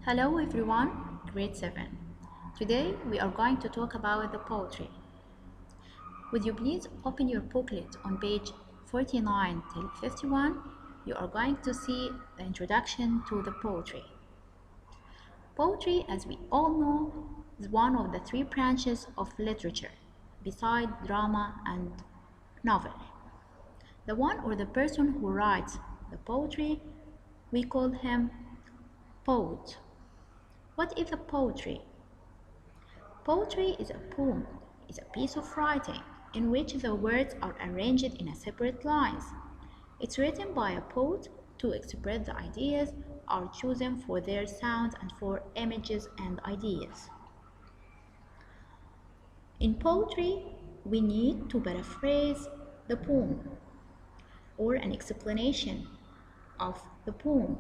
Hello everyone, grade 7. Today we are going to talk about the poetry. Would you please open your booklet on page 49 till 51? You are going to see the introduction to the poetry. Poetry, as we all know, is one of the three branches of literature, beside drama and novel. The one or the person who writes the poetry, we call him poet. What is a poetry? Poetry is a poem, is a piece of writing in which the words are arranged in a separate lines. It's written by a poet to express the ideas are chosen for their sounds and for images and ideas. In poetry, we need to paraphrase the poem or an explanation of the poem.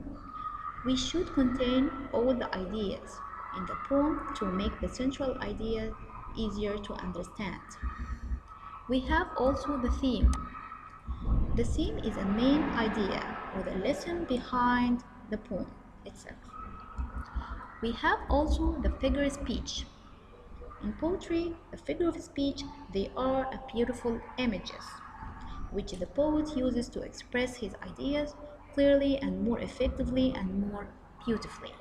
We should contain all the ideas in the poem to make the central idea easier to understand. We have also the theme. The theme is a main idea or the lesson behind the poem itself. We have also the figure of speech. In poetry, the figure of speech, they are beautiful images which the poet uses to express his ideas clearly and more effectively and more beautifully.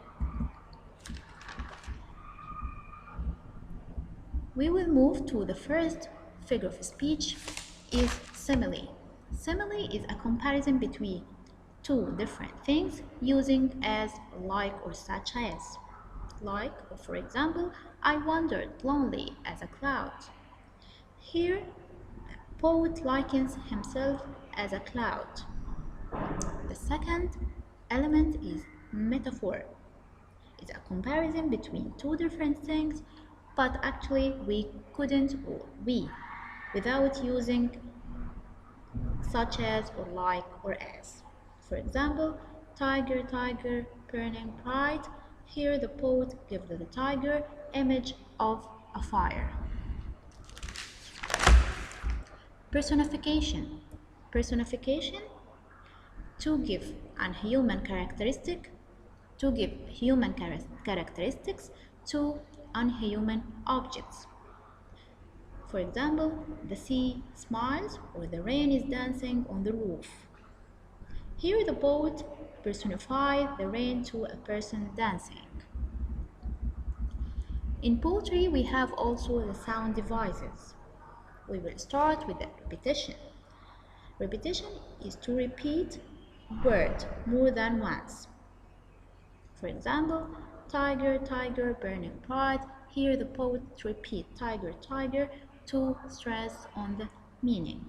We will move to the first figure of speech is simile. Simile is a comparison between two different things using as, like, or such as. Like, or for example, I wandered lonely as a cloud. Here, the poet likens himself as a cloud. The second element is metaphor. It's a comparison between two different things, but actually we couldn't, or we, without using such as or like or as. For example, tiger, tiger, burning bright. Here the poet gives the tiger image of a fire. Personification. Personification to give human characteristics to unhuman objects. For example, the sea smiles or the rain is dancing on the roof. Here the poet personifies the rain to a person dancing. In poetry we have also the sound devices. We will start with the repetition. Repetition is to repeat a word more than once. For example, tiger, tiger, burning bright. Here the poet repeats tiger, tiger to stress on the meaning.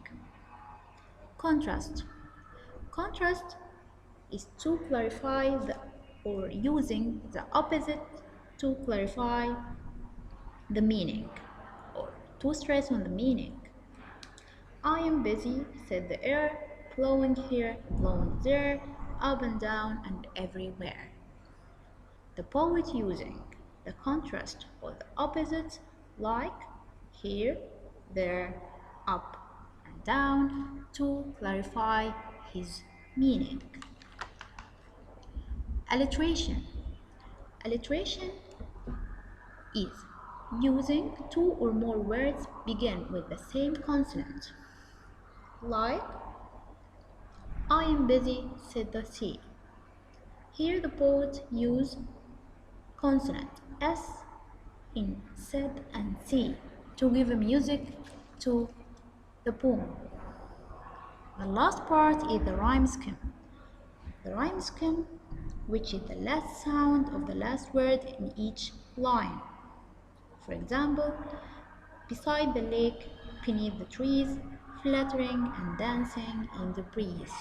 Contrast. Contrast is to clarify or using the opposite to clarify the meaning or to stress on the meaning. I am busy, said the air, blowing here, blowing there, up and down and everywhere. The poet using the contrast or the opposites like here, there, up and down to clarify his meaning. Alliteration. Alliteration is using two or more words begin with the same consonant. Like, I am busy, said the sea. Here the poet used consonant S in said and see to give a music to the poem. The last part is the rhyme scheme. The rhyme scheme, which is the last sound of the last word in each line. For example, beside the lake, beneath the trees, fluttering and dancing in the breeze.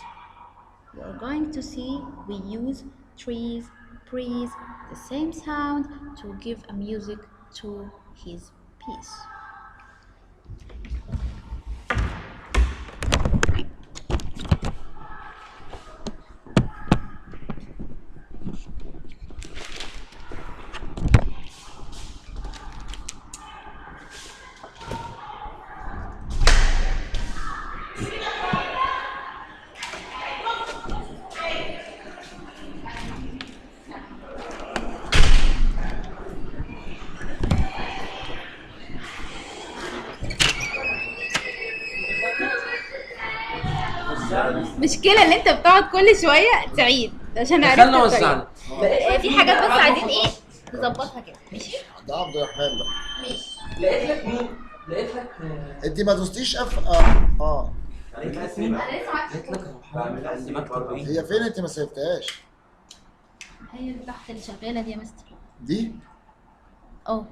You are going to see we use trees, breeze, the same sound to give a music to his piece. مشكلة اللي انت بتقعد كل شوية تعيد عشان عرفت خلنا الطريقة. وسعنا. في حاجات بس عايزين ايه نظبطها كده. ماشي ده عبد الرحمن بقى. ماشي. لقيت لك مين؟ لقيت لك انت ما دوستيش اف لقيت لك مين؟ انا لسه معاك لقيت لك محمد عندي مكتب ايه؟ هي فين؟ انت ما سيبتهاش هي اللي تحت اللي شغالة دي يا مستر. دي؟ اه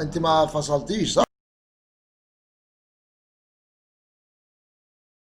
انت ما فصلتيش صح؟